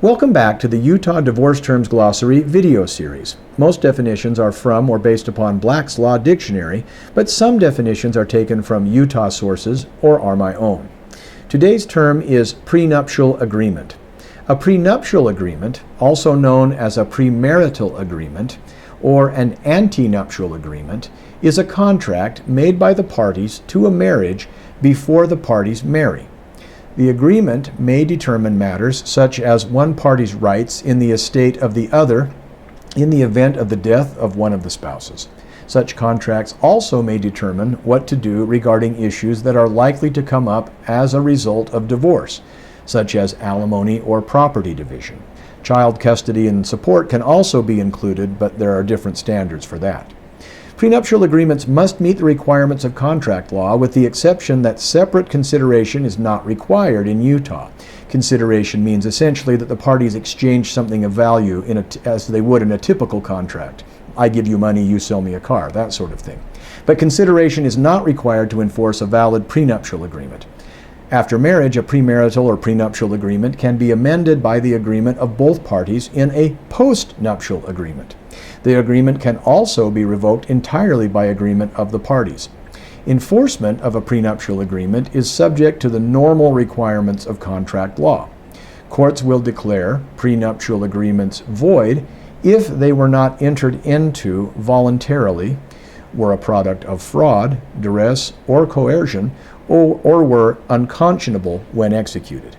Welcome back to the Utah Divorce Terms Glossary video series. Most definitions are from or based upon Black's Law Dictionary, but some definitions are taken from Utah sources or are my own. Today's term is prenuptial agreement. A prenuptial agreement, also known as a premarital agreement or an antenuptial agreement, is a contract made by the parties to a marriage before the parties marry. The agreement may determine matters such as one party's rights in the estate of the other in the event of the death of one of the spouses. Such contracts also may determine what to do regarding issues that are likely to come up as a result of divorce, such as alimony or property division. Child custody and support can also be included, but there are different standards for that. Prenuptial agreements must meet the requirements of contract law, with the exception that separate consideration is not required in Utah. Consideration means essentially that the parties exchange something of value as they would in a typical contract. I give you money, you sell me a car, that sort of thing. But consideration is not required to enforce a valid prenuptial agreement. After marriage, a premarital or prenuptial agreement can be amended by the agreement of both parties in a postnuptial agreement. The agreement can also be revoked entirely by agreement of the parties. Enforcement of a prenuptial agreement is subject to the normal requirements of contract law. Courts will declare prenuptial agreements void if they were not entered into voluntarily, were a product of fraud, duress, or coercion, or were unconscionable when executed.